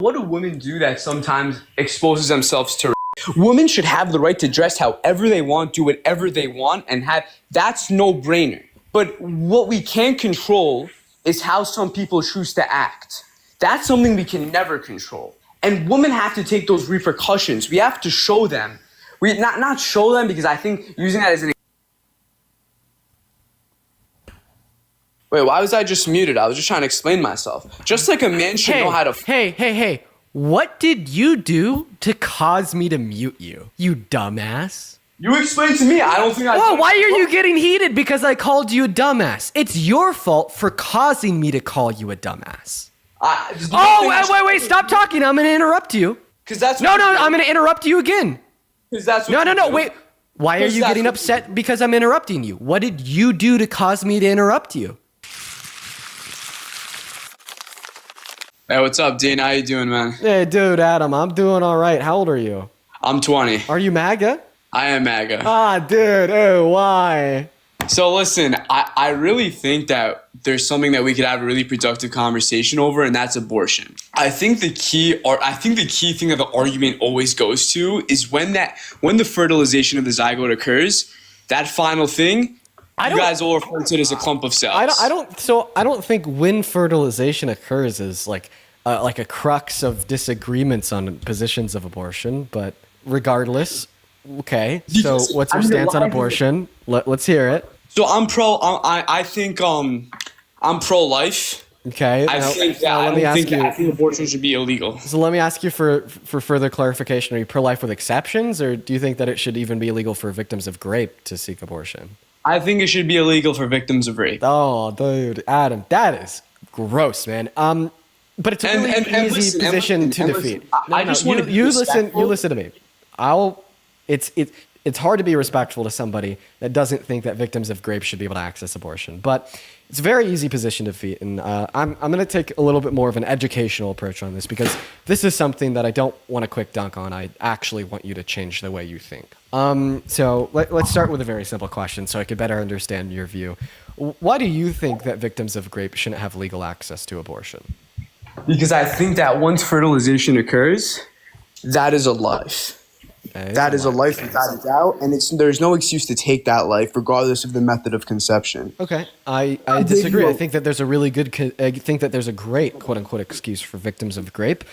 What do women do that sometimes exposes themselves to? Women should have the right to dress however they want, do whatever they want, and that's no brainer. But what we can't control is how some people choose to act. That's something we can never control. And women have to take those repercussions. We have to show them. We not show them, because I think using that as an... Wait, why was I just muted? I was just trying to explain myself. Just like a man should know how to... Hey. What did you do to cause me to mute you, you dumbass? You explained to me. I don't think I... Whoa, why are you getting heated because I called you a dumbass? It's your fault for causing me to call you a dumbass. Wait, stop talking. I'm going to interrupt you. Because that's... No, I'm going to interrupt you again. Because that's what... No, wait. Why are you getting upset because I'm interrupting you? What did you do to cause me to interrupt you? Hey, what's up, Dean? How you doing, man? Hey, dude, Adam, I'm doing all right. How old are you? I'm 20. Are you MAGA? I am MAGA. Ah, dude, why? So listen, I really think that there's something that we could have a really productive conversation over, and that's abortion. I think the key thing that the argument always goes to is when the fertilization of the zygote occurs, that final thing, you guys all refer to it as a clump of cells. I don't think when fertilization occurs is like a crux of disagreements on positions of abortion, but regardless, okay. So what's your stance on abortion? Let's hear it. So I'm pro-life. Okay. I think abortion should be illegal. So let me ask you for further clarification. Are you pro-life with exceptions, or do you think that it should even be illegal for victims of rape to seek abortion? I think it should be illegal for victims of rape. Oh, dude, Adam, that is gross, man. But it's a really easy position to defeat. I just want to you listen to me. It's hard to be respectful to somebody that doesn't think that victims of rape should be able to access abortion. But it's a very easy position to defeat, and I'm going to take a little bit more of an educational approach on this, because this is something that I don't want a quick dunk on. I actually want you to change the way you think. So let's start with a very simple question so I could better understand your view. Why do you think that victims of rape shouldn't have legal access to abortion? Because I think that once fertilization occurs, that is a life. That is a life without a doubt, and there's no excuse to take that life, regardless of the method of conception. Okay, I disagree. I think that there's a great quote unquote excuse for victims of rape.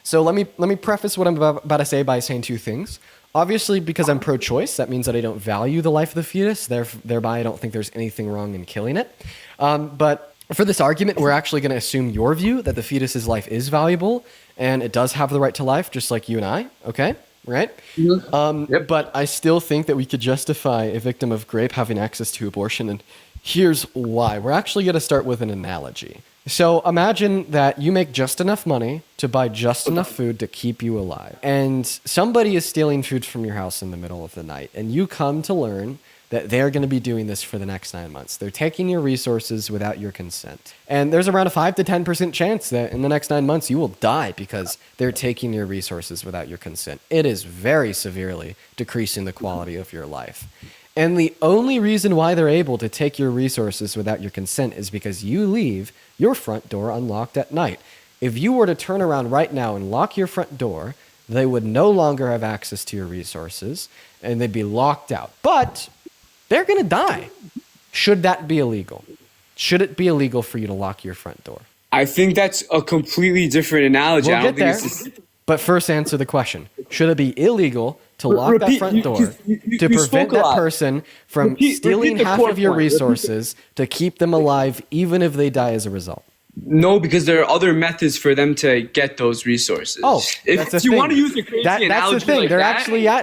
So let me preface what I'm about to say by saying two things. Obviously, because I'm pro-choice, that means that I don't value the life of the fetus. Thereby, I don't think there's anything wrong in killing it. But for this argument, we're actually going to assume your view that the fetus's life is valuable and it does have the right to life, just like you and I. Okay. Right? Mm-hmm. Yep. But I still think that we could justify a victim of rape having access to abortion, and here's why. We're actually going to start with an analogy. So imagine that you make just enough money to buy just enough food to keep you alive, and somebody is stealing food from your house in the middle of the night, and you come to learn that they're going to be doing this for the next 9 months. They're taking your resources without your consent. And there's around a 5 to 10% chance that in the next 9 months you will die because they're taking your resources without your consent. It is very severely decreasing the quality of your life. And the only reason why they're able to take your resources without your consent is because you leave your front door unlocked at night. If you were to turn around right now and lock your front door, they would no longer have access to your resources and they'd be locked out. But they're going to die. Should that be illegal? Should it be illegal for you to lock your front door? I think that's a completely different analogy. We'll get there. But first answer the question. Should it be illegal to lock that front door to prevent that person from stealing half of your resources to keep them alive even if they die as a result? No, because there are other methods for them to get those resources. Oh, if you want to use a crazy analogy, that's the thing. Like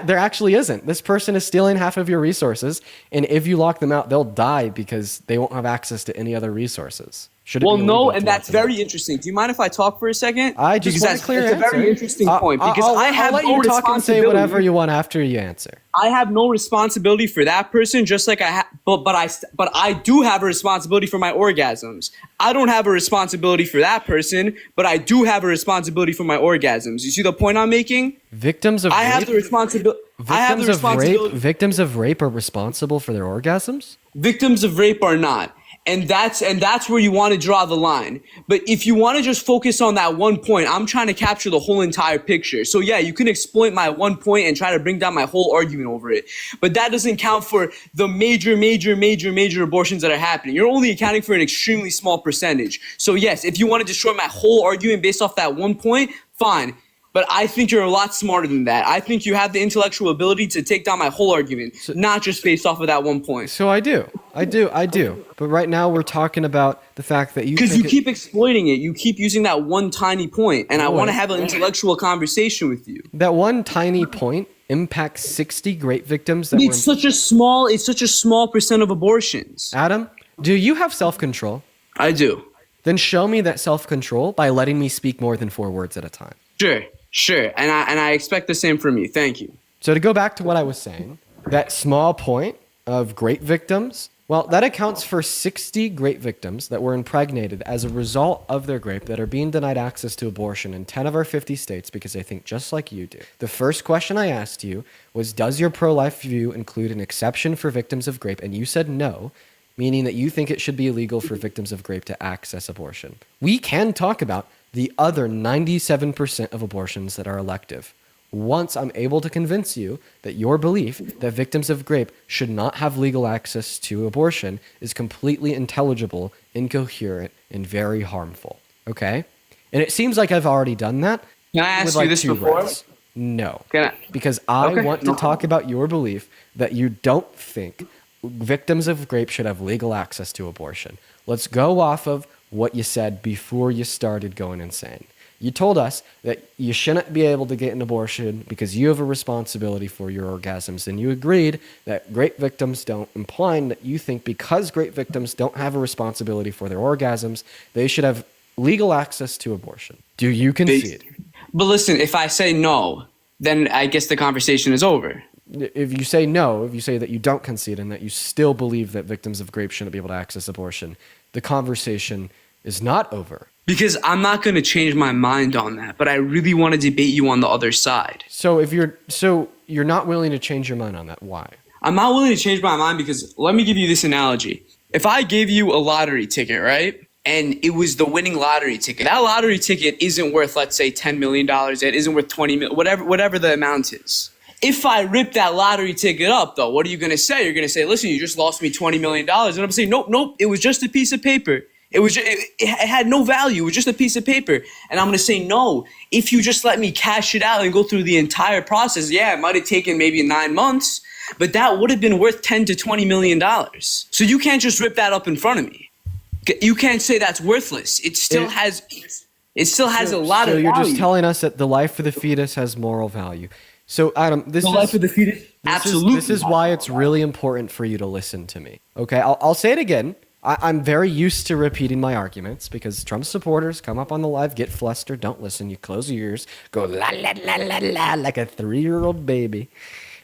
there actually isn't. This person is stealing half of your resources, and if you lock them out, they'll die because they won't have access to any other resources. Well, no, and that's very interesting. Do you mind if I talk for a second? I just want a clear answer. It's a very interesting point because I have no responsibility. I'll let you talk and say whatever you want after you answer. I have no responsibility for that person, just like but I do have a responsibility for my orgasms. I don't have a responsibility for that person, but I do have a responsibility for my orgasms. You see the point I'm making? Victims of rape? I have the responsibility. Victims of rape are responsible for their orgasms? Victims of rape are not. And that's where you want to draw the line. But if you want to just focus on that one point, I'm trying to capture the whole entire picture. So yeah, you can exploit my one point and try to bring down my whole argument over it. But that doesn't count for the major abortions that are happening. You're only accounting for an extremely small percentage. So yes, if you want to destroy my whole argument based off that one point, fine. But I think you're a lot smarter than that. I think you have the intellectual ability to take down my whole argument, not just based off of that one point. So I do. But right now we're talking about the fact that you because you keep exploiting it. You keep using that one tiny point, and I want to have an intellectual conversation with you. That one tiny point impacts 60 grape victims. It's such a small percent of abortions. Adam, do you have self-control? I do. Then show me that self-control by letting me speak more than 4 words at a time. Sure, and I expect the same from you. Thank you. So to go back to what I was saying, that small point of grape victims, well, that accounts for 60 grape victims that were impregnated as a result of their grape that are being denied access to abortion in 10 of our 50 states because they think just like you do. The first question I asked you was, does your pro-life view include an exception for victims of grape? And you said no, meaning that you think it should be illegal for victims of grape to access abortion. We can talk about the other 97% of abortions that are elective. Once I'm able to convince you that your belief that victims of grape should not have legal access to abortion is completely intelligible, incoherent, and very harmful. Okay? And it seems like I've already done that. Can I ask you this before? Words. No. Can I? Because I want to talk about your belief that you don't think victims of grape should have legal access to abortion. Let's go off of what you said before you started going insane. You told us that you shouldn't be able to get an abortion because you have a responsibility for your orgasms. And you agreed that grape victims don't, implying that you think because grape victims don't have a responsibility for their orgasms, they should have legal access to abortion. Do you concede? But listen, if I say no, then I guess the conversation is over. If you say no, if you say that you don't concede and that you still believe that victims of grape shouldn't be able to access abortion, the conversation is not over. Because I'm not going to change my mind on that, but I really want to debate you on the other side. So you're not willing to change your mind on that. Why? I'm not willing to change my mind because let me give you this analogy. If I gave you a lottery ticket, right? And it was the winning lottery ticket. That lottery ticket isn't worth, let's say, $10 million. It isn't worth 20 million, whatever the amount is. If I rip that lottery ticket up, though, what are you going to say? You're going to say, listen, you just lost me $20 million. And I'm saying, nope, it was just a piece of paper. It had no value. It was just a piece of paper. And I'm going to say, no, if you just let me cash it out and go through the entire process, yeah, it might have taken maybe 9 months, but that would have been worth 10 to $20 million. So you can't just rip that up in front of me. You can't say that's worthless. It still has a lot of value. So you're just telling us that the life of the fetus has moral value. So Adam, life of the fetus, absolutely. This is why it's really important for you to listen to me. Okay, I'll say it again. I'm very used to repeating my arguments because Trump supporters come up on the live, get flustered, don't listen. You close your ears, go la la la la la like a 3-year-old baby.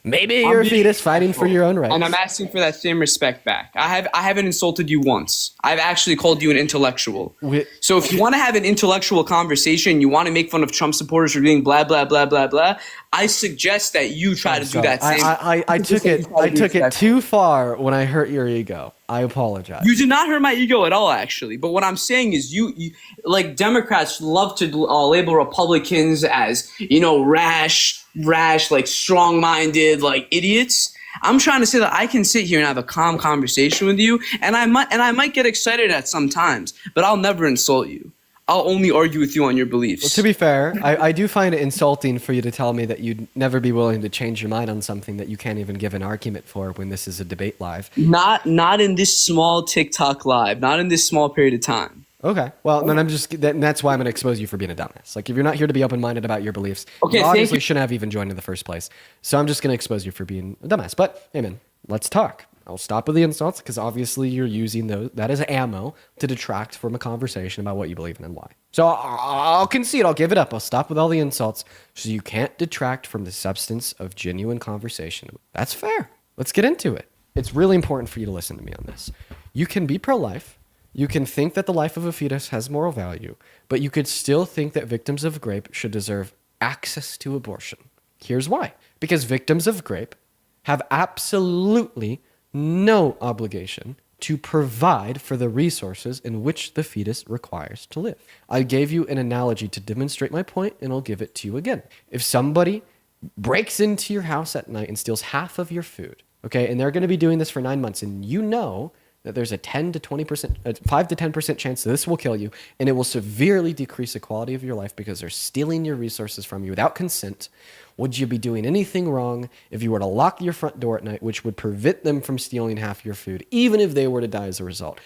Maybe you're a fetus fighting for your own rights. And I'm asking for that same respect back. I haven't insulted you once. I've actually called you an intellectual. So if you want to have an intellectual conversation, you want to make fun of Trump supporters for being blah, blah, blah, blah, blah, I suggest that you try to do that same. I took it too far when I hurt your ego. I apologize. You did not hurt my ego at all, actually. But what I'm saying is you like Democrats love to label Republicans as, rash, like strong-minded, like idiots. I'm trying to say that I can sit here and have a calm conversation with you, and I might get excited at some times, but I'll never insult you. I'll only argue with you on your beliefs. Well, to be fair, I do find it insulting for you to tell me that you'd never be willing to change your mind on something that you can't even give an argument for when this is a debate live. Not in this small TikTok live. Not in this small period of time. Okay. Well, then that's why I'm going to expose you for being a dumbass. Like, if you're not here to be open-minded about your beliefs, you obviously shouldn't have even joined in the first place. So I'm just going to expose you for being a dumbass. But, hey, man, let's talk. I'll stop with the insults because obviously you're using that as ammo to detract from a conversation about what you believe in and why. So I'll concede. I'll give it up. I'll stop with all the insults so you can't detract from the substance of genuine conversation. That's fair. Let's get into it. It's really important for you to listen to me on this. You can be pro-life. You can think that the life of a fetus has moral value, but you could still think that victims of grape should deserve access to abortion. Here's why. Because victims of grape have absolutely no obligation to provide for the resources in which the fetus requires to live. I gave you an analogy to demonstrate my point, and I'll give it to you again. If somebody breaks into your house at night and steals half of your food, okay, and they're going to be doing this for 9 months, and you know that there's a 10 to 20%, 5 to 10% chance that this will kill you, and it will severely decrease the quality of your life because they're stealing your resources from you without consent, would you be doing anything wrong if you were to lock your front door at night, which would prevent them from stealing half your food, even if they were to die as a result?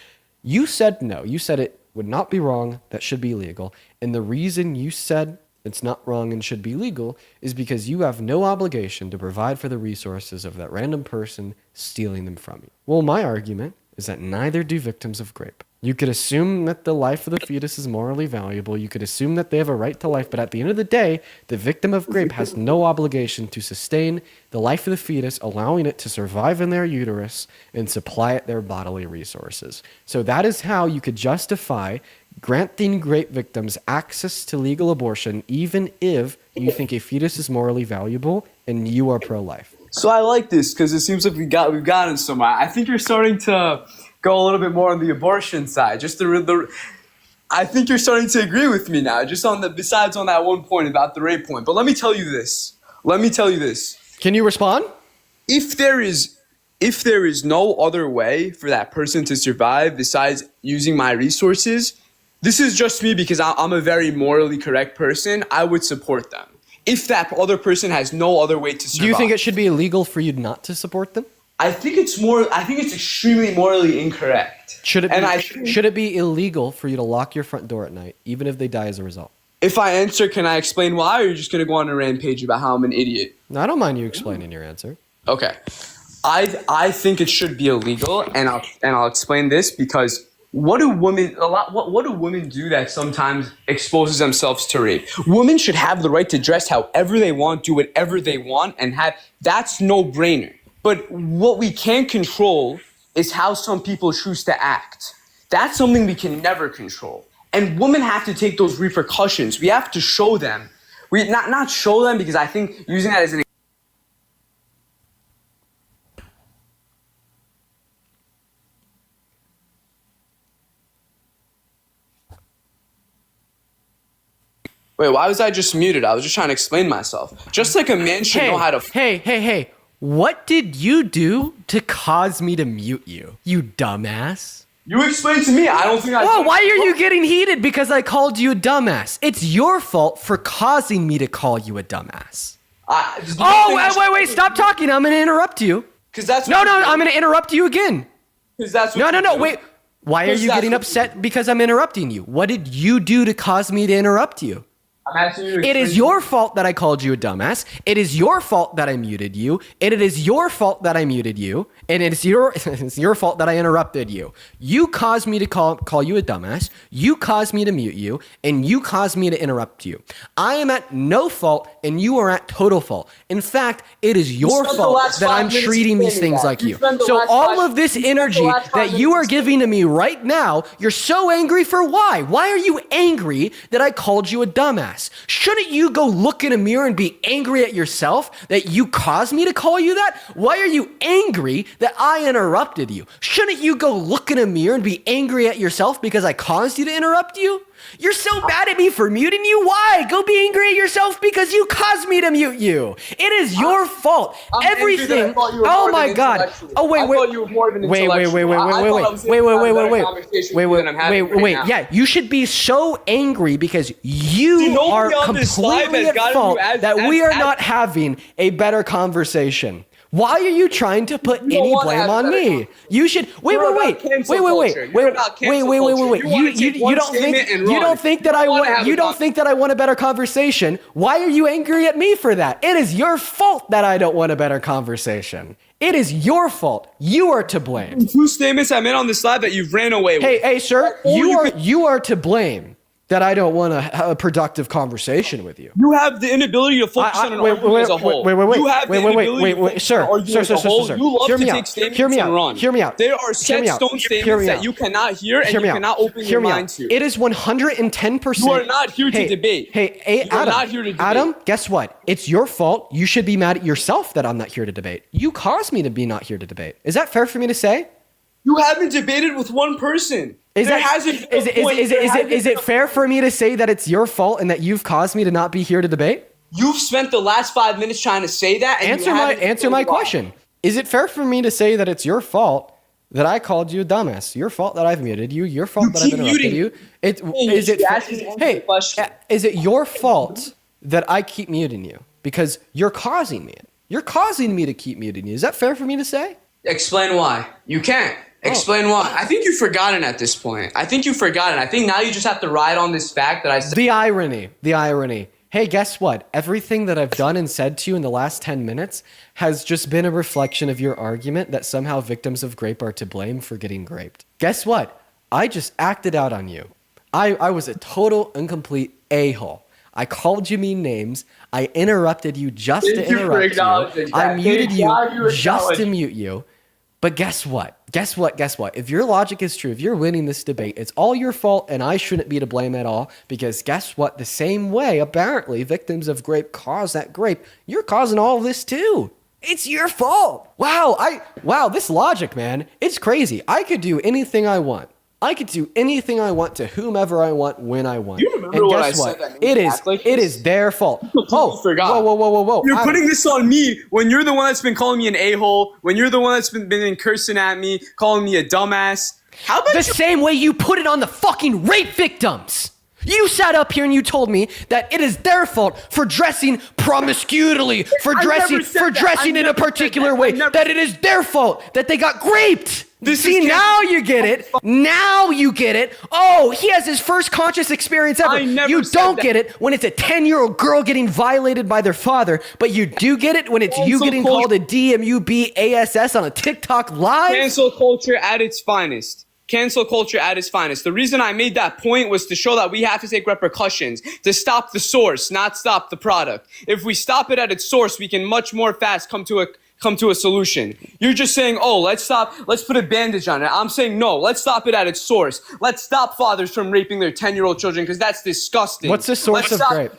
You said no. You said it would not be wrong, that should be legal. And the reason you said it's not wrong and should be legal is because you have no obligation to provide for the resources of that random person stealing them from you. Well, my argument is that neither do victims of rape. You could assume that the life of the fetus is morally valuable. You could assume that they have a right to life. But at the end of the day, the victim of rape has no obligation to sustain the life of the fetus, allowing it to survive in their uterus and supply it their bodily resources. So that is how you could justify granting rape victims access to legal abortion, even if you think a fetus is morally valuable and you are pro-life. So I like this because it seems like we've gotten somewhere. I think you're starting to go a little bit more on the abortion side. I think you're starting to agree with me now. Just besides on that one point about the rape point. But let me tell you this. Can you respond? If there is no other way for that person to survive besides using my resources, this is just me because I'm a very morally correct person. I would support them. If that other person has no other way to survive. Do you think it should be illegal for you not to support them? I think it's extremely morally incorrect. Should it be illegal for you to lock your front door at night, even if they die as a result? If I answer, can I explain why, or are you just going to go on a rampage about how I'm an idiot? No, I don't mind you explaining your answer. Okay. I think it should be illegal, and I'll explain this because what do women do that sometimes exposes themselves to rape? Women should have the right to dress however they want, do whatever they want, and that's no-brainer. But what we can't control is how some people choose to act. That's something we can never control. And women have to take those repercussions. We have to show them. We not show them because I think using that as an Wait, why was I just muted? I was just trying to explain myself. Just like a man should know how to... Hey. What did you do to cause me to mute you, you dumbass? You explained to me. I don't think I... Whoa, why are you getting heated because I called you a dumbass? It's your fault for causing me to call you a dumbass. Wait, stop talking. I'm going to interrupt you. Because that's... No, I'm going to interrupt you again. Because that's what... No, wait. Why are you getting upset because I'm interrupting you? What did you do to cause me to interrupt you? I'm asking you to It is your fault that I called you a dumbass. It is your fault that I muted you. And it is your fault that I muted you. And it's your fault that I interrupted you. You caused me to call you a dumbass. You caused me to mute you. And you caused me to interrupt you. I am at no fault and you are at total fault. In fact, it is your fault that I'm treating these things like you. So all of this energy that you are giving to me right now, you're so angry for why? Why are you angry that I called you a dumbass? Shouldn't you go look in a mirror and be angry at yourself that you caused me to call you that? Why are you angry that I interrupted you? Shouldn't you go look in a mirror and be angry at yourself because I caused you to interrupt you? You're so mad at me for muting you. Why? Go be angry at yourself because you caused me to mute you. It is your fault. Everything. Oh my God. Oh wait. Yeah, you should be so angry because you are completely at fault that we are not having a better conversation. Why are you trying to put any blame on me? You should wait. You don't think that I want a better conversation. Why are you angry at me for that? It is your fault that I don't want a better conversation. It is your fault. You are to blame. Two statements I made on the slide that you ran away with. Hey, sir, you are to blame that I don't want to have a productive conversation with you. You have the inability to focus on an argument as a whole. Wait, sir. You love to take statements and run. Hear me out. There are set stone statements that you cannot hear and you cannot open your mind to. It is 110%. You are not here to debate. Hey, Adam, guess what? It's your fault. You should be mad at yourself that I'm not here to debate. You caused me to be not here to debate. Is that fair for me to say? You haven't debated with one person. Is it fair for me to say that it's your fault and that you've caused me to not be here to debate? You've spent the last 5 minutes trying to say that. And Answer my question. Is it fair for me to say that it's your fault that I called you a dumbass? Your fault that I've muted you. Your fault that I've interrupted you. Is it your fault that I keep muting you? Because you're causing me it. You're causing me to keep muting you. Is that fair for me to say? Explain why. You can't. Explain why. I think you've forgotten at this point. I think you've forgotten. I think now you just have to ride on this fact that I said. The irony. Hey, guess what? Everything that I've done and said to you in the last 10 minutes has just been a reflection of your argument that somehow victims of rape are to blame for getting raped. Guess what? I just acted out on you. I was a total incomplete a-hole. I called you mean names. I interrupted you just to interrupt you. I muted you just to mute you. But guess what? Guess what? If your logic is true, if you're winning this debate, it's all your fault and I shouldn't be to blame at all, because guess what? The same way, apparently, victims of rape cause that rape, you're causing all of this too. It's your fault. Wow, this logic, man, it's crazy. I could do anything I want. I could do anything I want to whomever I want when I want. You remember and what I said? It is their fault. Oh, forgot. Whoa. You're putting this on me when you're the one that's been calling me an a-hole, when you're the one that's been cursing at me, calling me a dumbass. How about same way you put it on the fucking rape victims? You sat up here and you told me that it is their fault for dressing promiscuously, for dressing in a particular way, that it is their fault that they got raped. Now you get it. Now you get it. Oh, he has his first conscious experience ever. You don't get it when it's a 10-year-old girl getting violated by their father, but you do get it when it's you getting called a DMUB ASS on a TikTok live. Cancel culture at its finest. Cancel culture at its finest. The reason I made that point was to show that we have to take repercussions to stop the source, not stop the product. If we stop it at its source, we can much more fast come to a solution. You're just saying, oh, let's put a bandage on it. I'm saying, no, let's stop it at its source. Let's stop fathers from raping their 10-year-old children, because that's disgusting. What's the source of rape?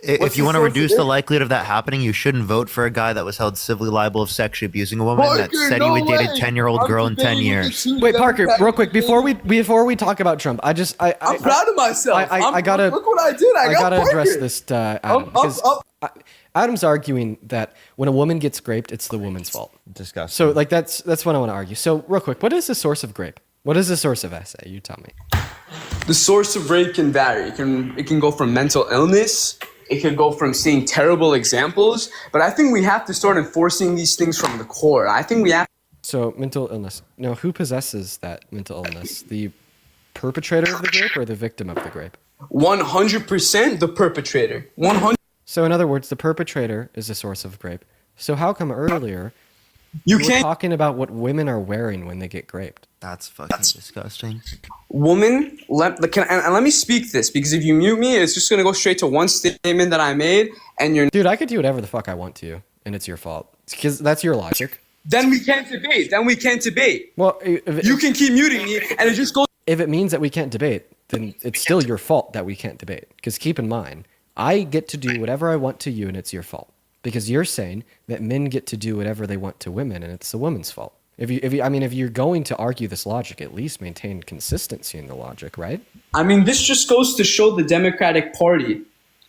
If you want to reduce the likelihood of that happening, you shouldn't vote for a guy that was held civilly liable of sexually abusing a woman that said he would date a 10-year-old girl in 10 years. Wait, Parker, real quick, before we talk about Trump, I'm proud of myself. I gotta look what I did. I gotta address this, Adam, because Adam's arguing that when a woman gets raped, it's the woman's fault. Disgusting. So, like, that's what I want to argue. So, real quick, what is the source of rape? What is the source of SA? You tell me. The source of rape can vary. It can go from mental illness. It could go from seeing terrible examples. But I think we have to start enforcing these things from the core. I think we have. So, mental illness. Now, who possesses that mental illness? The perpetrator of the rape or the victim of the rape? 100% the perpetrator. 100. So, in other words, the perpetrator is the source of rape. So, how come earlier you were talking about what women are wearing when they get raped? That's fucking disgusting. Woman, let me speak this, because if you mute me, it's just gonna go straight to one statement that I made, and you're. Dude, I could do whatever the fuck I want to you, and it's your fault. Because that's your logic. Then we can't debate. Well, you can keep muting me, and it just goes. If it means that we can't debate, then it's still your fault that we can't debate. Because keep in mind, I get to do whatever I want to you, and it's your fault. Because you're saying that men get to do whatever they want to women, and it's the woman's fault. If you're going to argue this logic, at least maintain consistency in the logic, right? I mean, this just goes to show the Democratic Party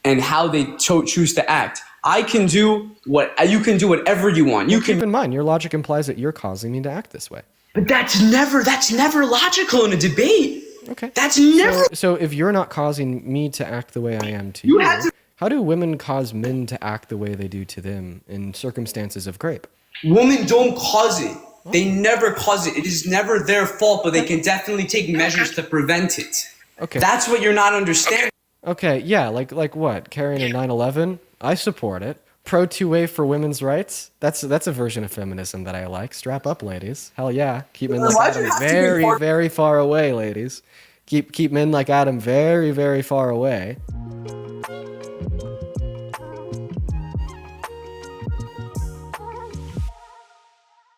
and how they choose to act. You can do whatever you want. Keep in mind, your logic implies that you're causing me to act this way. But that's never logical in a debate. Okay. That's never. So if you're not causing me to act the way I am to you, how do women cause men to act the way they do to them in circumstances of rape? Women don't cause it. They never cause it. It is never their fault, but they can definitely take measures to prevent it. Okay. That's what you're not understanding. Okay, yeah, like what? Carrying a 9/11? I support it. Pro 2A for women's rights? That's a version of feminism that I like. Strap up, ladies. Hell yeah. Keep men like Adam very, very far away, ladies. Keep men like Adam very, very far away.